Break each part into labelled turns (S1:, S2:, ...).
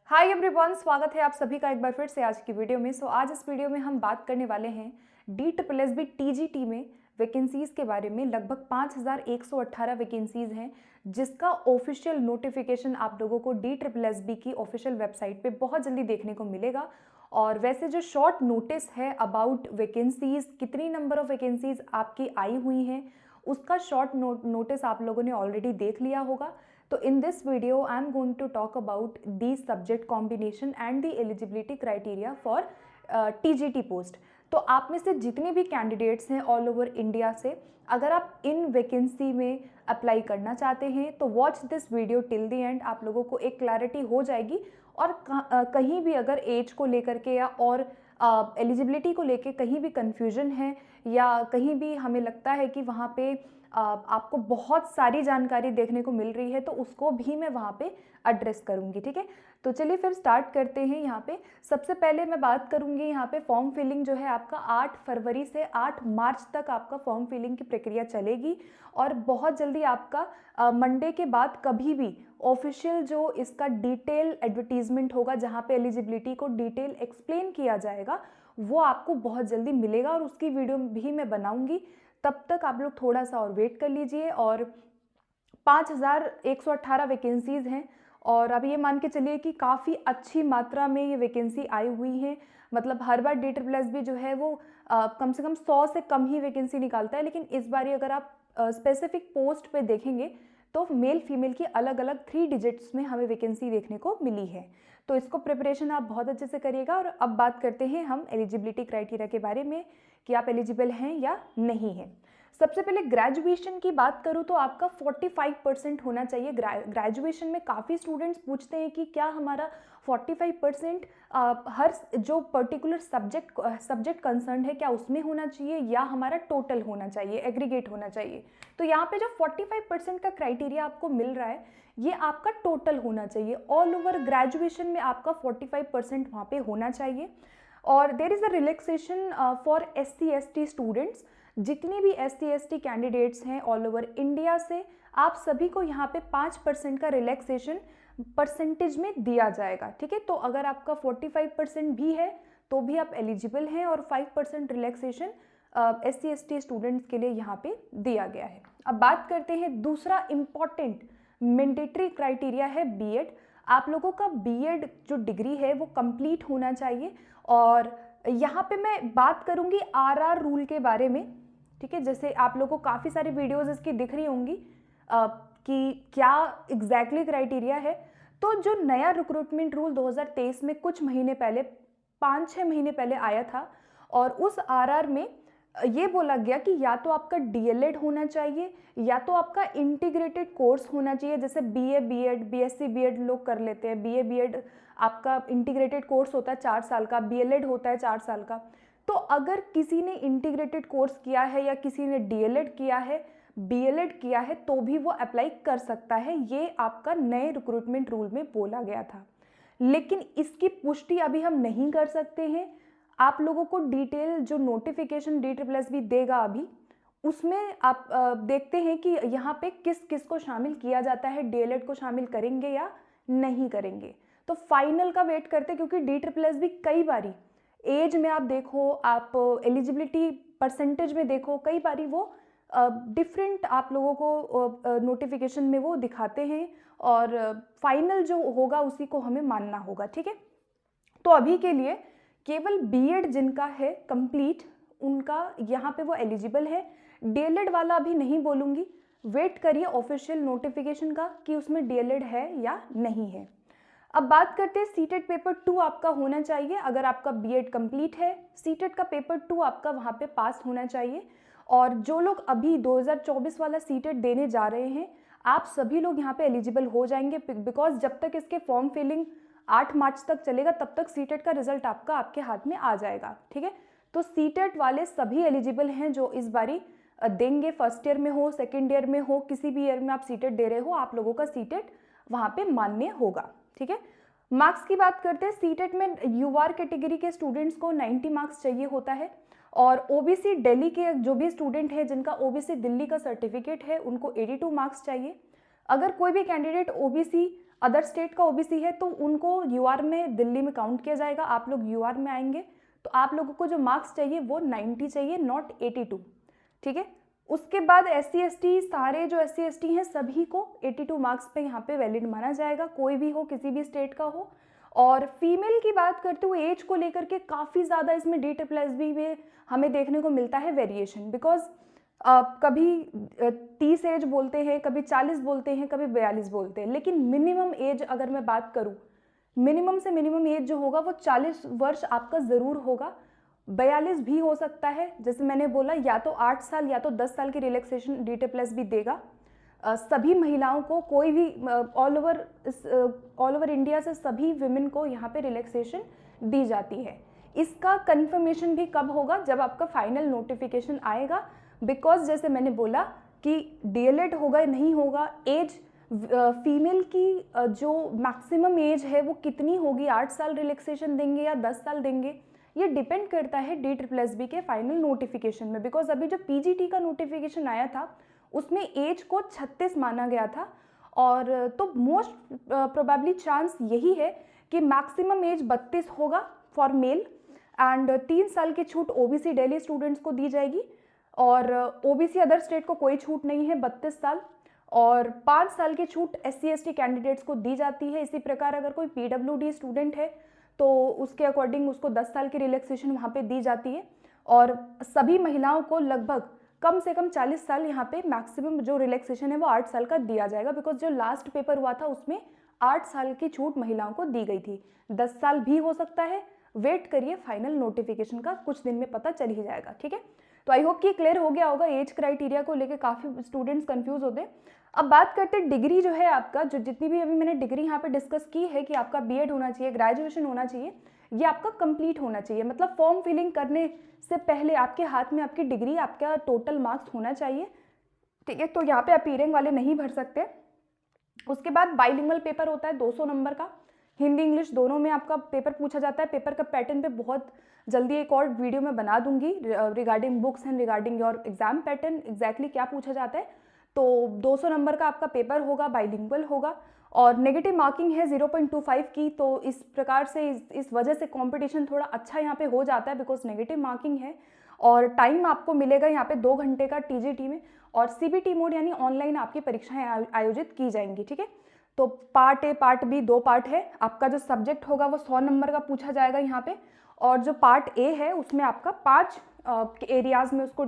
S1: Hi everyone, स्वागत है आप सभी का एक बार फिर से आज की वीडियो में। आज इस वीडियो में हम बात करने वाले हैं DSSB TGT में वैकेंसीज़ के बारे में। लगभग 5118 वैकेंसीज़ हैं, जिसका ऑफिशियल नोटिफिकेशन आप लोगों को DSSB की ऑफिशियल वेबसाइट पे बहुत जल्दी देखने को मिलेगा। और वैसे जो शॉर्ट नोटिस है अबाउट वैकेंसीज़, कितनी नंबर ऑफ वैकेंसीज़ आपकी आई हुई हैं, उसका शॉर्ट नोटिस आप लोगों ने ऑलरेडी देख लिया होगा। So in this video, I am going to talk about the subject combination and the eligibility criteria for TGT post. तो आप में से जितने भी कैंडिडेट्स हैं ऑल ओवर इंडिया से, अगर आप इन वैकेंसी में अप्लाई करना चाहते हैं तो watch this video till the end. आप लोगों को एक क्लैरिटी हो जाएगी। और कहीं भी अगर एज को लेकर के या और एलिजिबिलिटी को लेके कहीं भी कन्फ्यूजन है या कहीं भी हमें लगता है कि वहाँ पे आपको बहुत सारी जानकारी देखने को मिल रही है, तो उसको भी मैं वहाँ पे एड्रेस करूँगी। ठीक है, तो चलिए फिर स्टार्ट करते हैं। यहाँ पे सबसे पहले मैं बात करूँगी, यहाँ पे फॉर्म फिलिंग जो है आपका 8 फरवरी से 8 मार्च तक आपका फॉर्म फिलिंग की प्रक्रिया चलेगी। और बहुत जल्दी आपका मंडे के बाद कभी भी ऑफिशियल जो इसका डिटेल एडवर्टीजमेंट होगा, जहाँ पे एलिजिबिलिटी को डिटेल एक्सप्लेन किया जाएगा, वो आपको बहुत जल्दी मिलेगा और उसकी वीडियो भी मैं बनाऊँगी। तब तक आप लोग थोड़ा सा और वेट कर लीजिए। और 5118 वैकेंसीज़ हैं और अब ये मान के चलिए कि काफ़ी अच्छी मात्रा में ये वैकेंसी आई हुई है। मतलब हर बार DSSB जो है वो कम से कम 100 से कम ही वैकेंसी निकालता है, लेकिन इस बार अगर आप स्पेसिफिक पोस्ट पे देखेंगे तो मेल फीमेल की अलग अलग 3 डिजिट्स में हमें वैकेंसी देखने को मिली है। तो इसको प्रिपरेशन आप बहुत अच्छे से करिएगा। और अब बात करते हैं हम एलिजिबिलिटी क्राइटेरिया के बारे में कि आप एलिजिबल हैं या नहीं हैं। सबसे पहले ग्रेजुएशन की बात करूँ तो आपका 45% होना चाहिए। ग्रेजुएशन में काफ़ी स्टूडेंट्स पूछते हैं कि क्या हमारा 45% हर जो पर्टिकुलर सब्जेक्ट कंसर्न है क्या उसमें होना चाहिए या हमारा टोटल होना चाहिए, एग्रीगेट होना चाहिए। तो यहाँ पे जो 45% का क्राइटेरिया आपको मिल रहा है, ये आपका टोटल होना चाहिए। ऑल ओवर ग्रेजुएशन में आपका 45% वहाँ पे होना चाहिए। और there is a relaxation for SC/ST students. जितनी भी SC/ST कैंडिडेट्स हैं ऑल ओवर इंडिया से, आप सभी को यहाँ पे 5% का रिलैक्सेशन परसेंटेज में दिया जाएगा। ठीक है, तो अगर आपका 45% भी है तो भी आप एलिजिबल हैं और 5% रिलैक्सेशन SC/ST स्टूडेंट्स के लिए यहाँ पे दिया गया है। अब बात करते हैं दूसरा इम्पॉर्टेंट मैंडेटरी क्राइटेरिया है BEd। आप लोगों का BEd जो डिग्री है वो कंप्लीट होना चाहिए। और यहाँ पे मैं बात करूँगी RR रूल के बारे में। ठीक है, जैसे आप लोगों को काफ़ी सारी वीडियोज़ इसकी दिख रही होंगी कि क्या एग्जैक्टली क्राइटेरिया है। तो जो नया रिक्रूटमेंट रूल 2023 में कुछ महीने पहले, 5-6 महीने पहले आया था, और उस RR में ये बोला गया कि या तो आपका DLED होना चाहिए या तो आपका इंटीग्रेटेड कोर्स होना चाहिए। जैसे BA BEd, BSc BEd लोग कर लेते हैं। BA BEd आपका इंटीग्रेटेड कोर्स होता है 4 साल का, BLED होता है 4 साल का। तो अगर किसी ने इंटीग्रेटेड कोर्स किया है या किसी ने DLED किया है, BLED किया है, तो भी वो अप्लाई कर सकता है। ये आपका नए रिक्रूटमेंट रूल में बोला गया था, लेकिन इसकी पुष्टि अभी हम नहीं कर सकते हैं। आप लोगों को डिटेल जो नोटिफिकेशन DSSB देगा अभी, उसमें आप देखते हैं कि यहाँ पे किस किस को शामिल किया जाता है, DLED को शामिल करेंगे या नहीं करेंगे। तो फाइनल का वेट करते हैं, क्योंकि DSSB कई बारी एज में आप देखो, आप एलिजिबिलिटी परसेंटेज में देखो, कई बारी वो डिफरेंट आप लोगों को नोटिफिकेशन में वो दिखाते हैं और फाइनल जो होगा उसी को हमें मानना होगा। ठीक है, तो अभी के लिए केवल BEd जिनका है कंप्लीट, उनका यहाँ पे वो एलिजिबल है। DLED वाला अभी नहीं बोलूँगी, वेट करिए ऑफिशियल नोटिफिकेशन का कि उसमें DLED है या नहीं है। अब बात करते हैं सीटेट पेपर 2 आपका होना चाहिए। अगर आपका BEd कंप्लीट है, सीटेट का पेपर 2 आपका वहाँ पे पास होना चाहिए। और जो लोग अभी 2024 वाला सीटेट देने जा रहे हैं, आप सभी लोग यहाँ पे एलिजिबल हो जाएंगे, बिकॉज जब तक इसके फॉर्म फिलिंग 8 मार्च तक चलेगा तब तक सीटेट का रिजल्ट आपके हाथ में आ जाएगा। ठीक है, तो सीटेट वाले सभी एलिजिबल हैं जो इस बारी देंगे। फर्स्ट ईयर में हो, सेकेंड ईयर में हो, किसी भी ईयर में आप सीटेट दे रहे हो, आप लोगों का सीटेट वहाँ पे मान्य होगा। ठीक है, मार्क्स की बात करते हैं। सीटेट में UR कैटेगरी के स्टूडेंट्स को 90 मार्क्स चाहिए होता है, और OBC दिल्ली के जो भी स्टूडेंट है जिनका OBC दिल्ली का सर्टिफिकेट है, उनको 82 मार्क्स चाहिए। अगर कोई भी कैंडिडेट OBC अदर स्टेट का ओबीसी है तो उनको यूआर में दिल्ली में काउंट किया जाएगा, आप लोग यूआर में आएंगे तो आप लोगों को जो मार्क्स चाहिए वो 90 चाहिए, नॉट 82, ठीक है। उसके बाद SC ST, सारे जो SC ST हैं सभी को 82 मार्क्स पे यहाँ पे वैलिड माना जाएगा, कोई भी हो, किसी भी स्टेट का हो। और फीमेल की बात करते हुए एज को लेकर के काफ़ी ज़्यादा इसमें DSSB में हमें देखने को मिलता है वेरिएशन, बिकॉज कभी 30 एज बोलते हैं, कभी 40 बोलते हैं, कभी 42 बोलते हैं, लेकिन मिनिमम एज अगर मैं बात करूँ, मिनिमम से मिनिमम एज जो होगा वो 40 वर्ष आपका ज़रूर होगा। 42 भी हो सकता है, जैसे मैंने बोला या तो 8 साल या तो 10 साल की रिलैक्सेशन DSSB देगा सभी महिलाओं को, कोई भी ऑल ओवर इंडिया से सभी विमेन को यहाँ पे रिलैक्सेशन दी जाती है। इसका कंफर्मेशन भी कब होगा, जब आपका फाइनल नोटिफिकेशन आएगा, बिकॉज जैसे मैंने बोला कि DLED होगा नहीं होगा, एज फीमेल की जो मैक्सिमम एज है वो कितनी होगी, 8 साल रिलैक्सेशन देंगे या 10 साल देंगे, ये डिपेंड करता है DSSB के फाइनल नोटिफिकेशन में। बिकॉज अभी जो PGT का नोटिफिकेशन आया था उसमें एज को 36 माना गया था, और तो मोस्ट प्रोबेबली चांस यही है कि मैक्सिमम एज 32 होगा फॉर मेल, एंड 3 साल की छूट OBC दिल्ली स्टूडेंट्स को दी जाएगी, और OBC अदर स्टेट को कोई छूट नहीं है 32 साल, और 5 साल की छूट SC ST कैंडिडेट्स को दी जाती है। इसी प्रकार अगर कोई PWD स्टूडेंट है तो उसके अकॉर्डिंग उसको 10 साल की रिलैक्सेशन वहाँ पे दी जाती है, और सभी महिलाओं को लगभग कम से कम 40 साल यहाँ पे मैक्सिमम जो रिलैक्सेशन है वो 8 साल का दिया जाएगा, बिकॉज जो लास्ट पेपर हुआ था उसमें 8 साल की छूट महिलाओं को दी गई थी। 10 साल भी हो सकता है, वेट करिए फाइनल नोटिफिकेशन का, कुछ दिन में पता चल ही जाएगा, ठीक है। तो आई होप कि क्लियर हो गया होगा, एज क्राइटेरिया को लेकर काफ़ी स्टूडेंट्स कंफ्यूज होते हैं। अब बात करते हैं डिग्री जो है आपका, जो जितनी भी अभी मैंने डिग्री यहाँ पे डिस्कस की है कि आपका B.Ed होना चाहिए, ग्रेजुएशन होना चाहिए, ये आपका कंप्लीट होना चाहिए, मतलब फॉर्म फिलिंग करने से पहले आपके हाथ में आपकी डिग्री, आपका टोटल मार्क्स होना चाहिए, ठीक है। तो यहाँ पे अपीयरिंग वाले नहीं भर सकते। उसके बाद बाइलिंगुअल पेपर होता है 200 नंबर का, हिंदी इंग्लिश दोनों में आपका पेपर पूछा जाता है। पेपर का पैटर्न पे बहुत जल्दी एक और वीडियो में बना दूंगी regarding books and regarding your exam pattern, exactly क्या पूछा जाता है। तो 200 नंबर का आपका पेपर होगा, बाइलिंगुअल होगा, और नेगेटिव मार्किंग है 0.25 की। तो इस प्रकार से इस वजह से कंपटीशन थोड़ा अच्छा यहाँ पे हो जाता है, बिकॉज नेगेटिव मार्किंग है, और टाइम आपको मिलेगा यहाँ पे 2 घंटे का TGT में, और CBT मोड यानी ऑनलाइन आपकी परीक्षाएं आयोजित की जाएंगी, ठीक है। तो part A part B 2 part है। आपका जो सब्जेक्ट होगा वो 100 नंबर का पूछा जाएगा यहाँ पे, और जो पार्ट A है उसमें आपका 5 एरियाज में उसको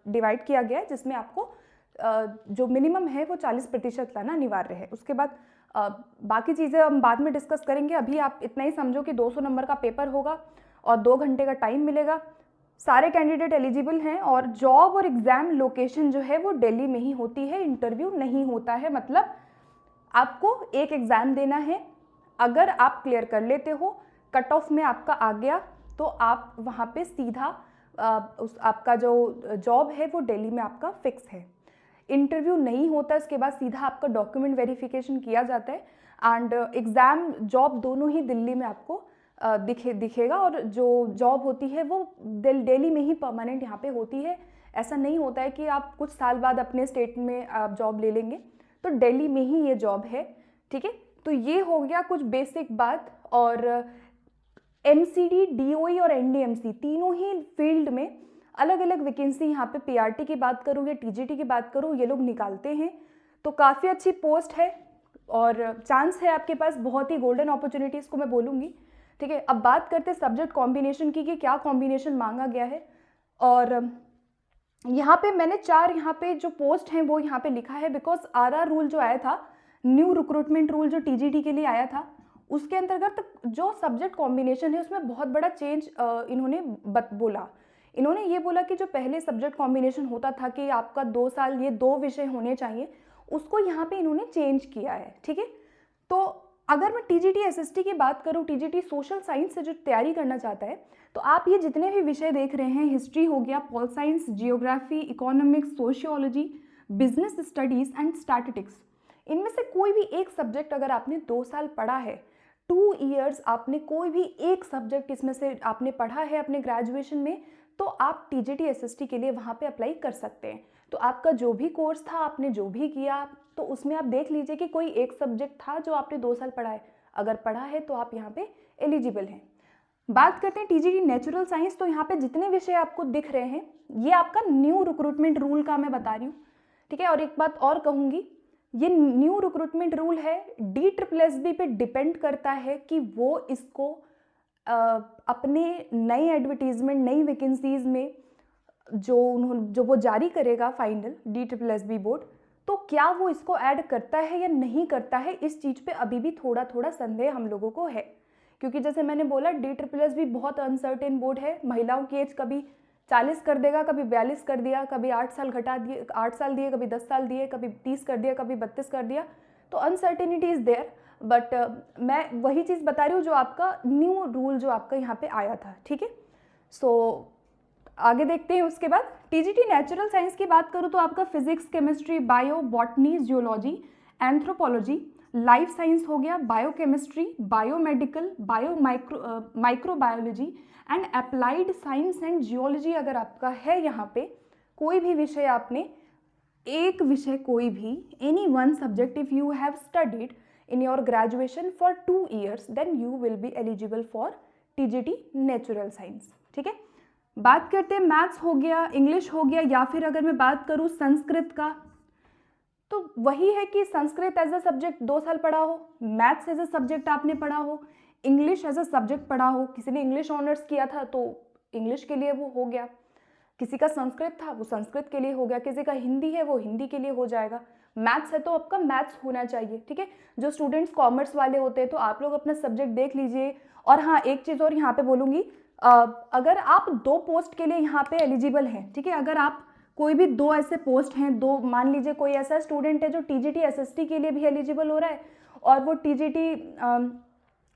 S1: डिवाइड किया गया है, जिसमें आपको जो मिनिमम है वो 40% लाना अनिवार्य है। उसके बाद बाकी चीज़ें हम बाद में डिस्कस करेंगे, अभी आप इतना ही समझो कि 200 नंबर का पेपर होगा और 2 घंटे का टाइम मिलेगा। सारे कैंडिडेट एलिजिबल हैं, और जॉब और एग्ज़ाम लोकेशन जो है वो दिल्ली में ही होती है, इंटरव्यू नहीं होता है। मतलब आपको एक एग्ज़ाम देना है, अगर आप क्लियर कर लेते हो, कट ऑफ में आपका आ गया, तो आप वहाँ पे सीधा आपका जो जॉब है वो दिल्ली में आपका फिक्स है। इंटरव्यू नहीं होता, इसके बाद सीधा आपका डॉक्यूमेंट वेरिफिकेशन किया जाता है, एंड एग्ज़ाम जॉब दोनों ही दिल्ली में आपको दिखेगा, और जो जॉब होती है वो दिल्ली में ही परमानेंट यहाँ पे होती है। ऐसा नहीं होता है कि आप कुछ साल बाद अपने स्टेट में आप जॉब ले लेंगे, तो दिल्ली में ही ये जॉब है, ठीक है। तो ये हो गया कुछ बेसिक बात। और MCD, DOE और NDMC तीनों ही फील्ड में अलग अलग वैकेंसी यहाँ पे PRT की बात करूँ या TGT की बात करूँ, ये लोग निकालते हैं। तो काफ़ी अच्छी पोस्ट है और चांस है आपके पास, बहुत ही गोल्डन अपॉर्चुनिटीज़ को मैं बोलूँगी, ठीक है। अब बात करते हैं सब्जेक्ट कॉम्बिनेशन की कि क्या कॉम्बिनेशन मांगा गया है। और यहाँ पे मैंने 4 यहाँ पे जो पोस्ट हैं वो यहाँ पे लिखा है, बिकॉज RR रूल जो आया था, न्यू रिक्रूटमेंट रूल जो TGT के लिए आया था, उसके अंतर्गत जो सब्जेक्ट कॉम्बिनेशन है उसमें बहुत बड़ा चेंज इन्होंने बोला। इन्होंने ये बोला कि जो पहले सब्जेक्ट कॉम्बिनेशन होता था कि आपका 2 साल ये 2 विषय होने चाहिए, उसको यहाँ पे इन्होंने चेंज किया है, ठीक है। तो अगर मैं TGT SST की बात करूँ, TGT सोशल साइंस से जो तैयारी करना चाहता है, तो आप ये जितने भी विषय देख रहे हैं, हिस्ट्री हो गया, pol science, geography, economics, sociology, business studies and statistics, इनमें से कोई भी एक सब्जेक्ट अगर आपने 2 साल पढ़ा है, 2 ईयर्स आपने कोई भी एक सब्जेक्ट इसमें से आपने पढ़ा है अपने ग्रेजुएशन में, तो आप TGT SST के लिए वहाँ पे अप्लाई कर सकते हैं। तो आपका जो भी कोर्स था, आपने जो भी किया, तो उसमें आप देख लीजिए कि कोई एक सब्जेक्ट था जो आपने 2 साल पढ़ा है, अगर पढ़ा है तो आप यहाँ पे एलिजिबल हैं। बात करते हैं टीजीटी नेचुरल साइंस, तो यहाँ पे जितने विषय आपको दिख रहे हैं ये आपका न्यू रिक्रूटमेंट रूल का मैं बता रही हूँ, ठीक है। और एक बात और कहूँगी, ये न्यू रिक्रूटमेंट रूल है DSSB पे डिपेंड करता है कि वो इसको अपने नए एडवर्टीजमेंट, नई वैकेंसीज में जो वो जारी करेगा फाइनल DSSB बोर्ड, तो क्या वो इसको ऐड करता है या नहीं करता है, इस चीज़ पे अभी भी थोड़ा थोड़ा संदेह हम लोगों को है। क्योंकि जैसे मैंने बोला DSSB बहुत अनसर्टेन बोर्ड है। महिलाओं की एज कभी 40 कर देगा, कभी 42 कर दिया, कभी 8 साल घटा दिए, 8 साल दिए, कभी 10 साल दिए, कभी 30 कर दिया, कभी 32 कर दिया, तो अनसर्टेनिटी इज़ देयर। बट मैं वही चीज़ बता रही हूँ जो आपका न्यू रूल जो आपका यहाँ पे आया था, ठीक है। सो आगे देखते हैं। उसके बाद टीजीटी नेचुरल साइंस की बात करूँ तो आपका physics, chemistry, bio, botany, geology, anthropology, life science हो गया, biochemistry, biomedical, microbiology and applied science and geology अगर आपका है यहाँ पे कोई भी विषय, आपने एक विषय कोई भी, any one subject if you have studied in your graduation for 2 years then you will be eligible for TGT natural science, ठीक है। बात करते हैं मैथ्स हो गया, इंग्लिश हो गया, या फिर अगर मैं बात करूँ संस्कृत का, तो वही है कि संस्कृत एज अ सब्जेक्ट 2 साल पढ़ा हो, मैथ्स एज अ सब्जेक्ट आपने पढ़ा हो, इंग्लिश एज अ सब्जेक्ट पढ़ा हो। किसी ने इंग्लिश ऑनर्स किया था तो इंग्लिश के लिए वो हो गया, किसी का संस्कृत था वो संस्कृत के लिए हो गया, किसी का हिंदी है वो हिंदी के लिए हो जाएगा। मैथ्स है तो आपका मैथ्स होना चाहिए, ठीक है। जो स्टूडेंट्स कॉमर्स वाले होते हैं तो आप लोग अपना सब्जेक्ट देख लीजिए। और हाँ, एक चीज़ और यहाँ पे बोलूँगी, अगर आप 2 पोस्ट के लिए यहाँ पे एलिजिबल हैं, ठीक है, अगर आप कोई भी 2 ऐसे पोस्ट हैं, 2 मान लीजिए कोई ऐसा स्टूडेंट है जो टीजीटी एसएसटी के लिए भी एलिजिबल हो रहा है और वो टीजीटी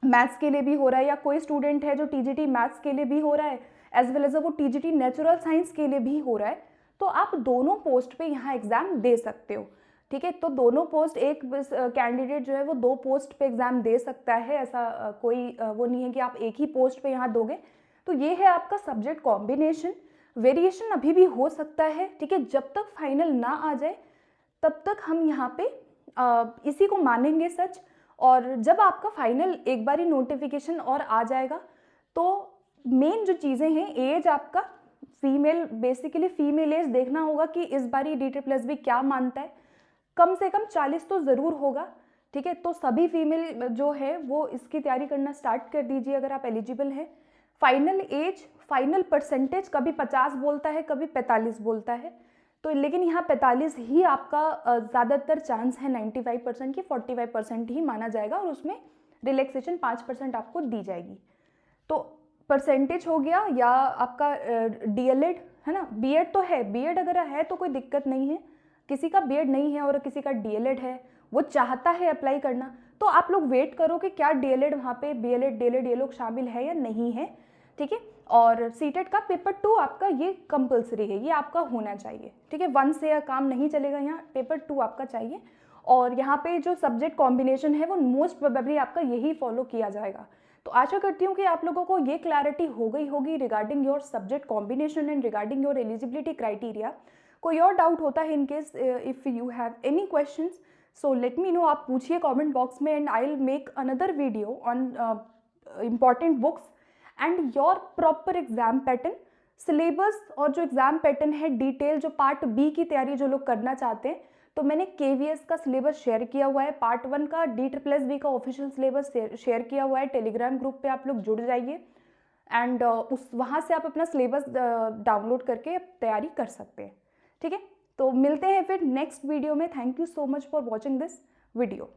S1: मैथ्स के लिए भी हो रहा है, या कोई स्टूडेंट है जो टीजीटी मैथ्स के लिए भी हो रहा है एज वेल एज वो टीजीटी नेचुरल साइंस के लिए भी हो रहा है, तो आप दोनों पोस्ट पे यहाँ एग्ज़ाम दे सकते हो, ठीक है। तो दोनों पोस्ट, एक कैंडिडेट जो है वो 2 पोस्ट पे एग्ज़ाम दे सकता है, ऐसा कोई वो नहीं है कि आप एक ही पोस्ट पे यहाँ दोगे। तो ये है आपका सब्जेक्ट कॉम्बिनेशन। वेरिएशन अभी भी हो सकता है, ठीक है, जब तक फाइनल ना आ जाए तब तक हम यहाँ पे इसी को मानेंगे सच। और जब आपका फाइनल एक बारी नोटिफिकेशन और आ जाएगा तो मेन जो चीज़ें हैं, एज आपका फीमेल, बेसिकली फीमेल एज देखना होगा कि इस बारी DSSB क्या मानता है, कम से कम 40 तो ज़रूर होगा, ठीक है। तो सभी फीमेल जो है वो इसकी तैयारी करना स्टार्ट कर दीजिए अगर आप एलिजिबल हैं। फाइनल एज, फाइनल परसेंटेज कभी 50 बोलता है, कभी 45 बोलता है, तो लेकिन यहाँ 45 ही आपका ज़्यादातर चांस है 95% की, 45% ही माना जाएगा और उसमें रिलैक्सेशन 5% आपको दी जाएगी। तो परसेंटेज हो गया, या आपका DLED है ना, बीएड तो है, बीएड अगर है तो कोई दिक्कत नहीं है। किसी का बीएड नहीं है और किसी का DLED है, वो चाहता है अप्लाई करना, तो आप लोग वेट करो कि क्या DLED वहाँ पे BLED DLED ये लोग शामिल है या नहीं है, ठीक है। और सीटेट का पेपर 2 आपका ये कंपलसरी है, ये आपका होना चाहिए, ठीक है। 1 से काम नहीं चलेगा, यहाँ पेपर 2 आपका चाहिए। और यहाँ पे जो सब्जेक्ट कॉम्बिनेशन है वो मोस्ट प्रोबेबली आपका यही फॉलो किया जाएगा। तो आशा करती हूँ कि आप लोगों को ये क्लैरिटी हो गई होगी regarding your subject combination and regarding your eligibility criteria. कोई और डाउट होता है in case if you have any questions, so let me know, आप पूछिए कमेंट बॉक्स में and I will make another video on important books and your proper exam pattern, syllabus और जो exam pattern है detail, जो part B की तैयारी जो लोग करना चाहते हैं, तो मैंने KVS का सिलेबस शेयर किया हुआ है, पार्ट 1 का DSSB का ऑफिशियल सिलेबस शेयर किया हुआ है, टेलीग्राम ग्रुप पे आप लोग जुड़ जाइए एंड वहाँ से आप अपना सिलेबस डाउनलोड करके तैयारी कर सकते हैं, ठीक है। तो मिलते हैं फिर नेक्स्ट वीडियो में। Thank you so much for watching this video.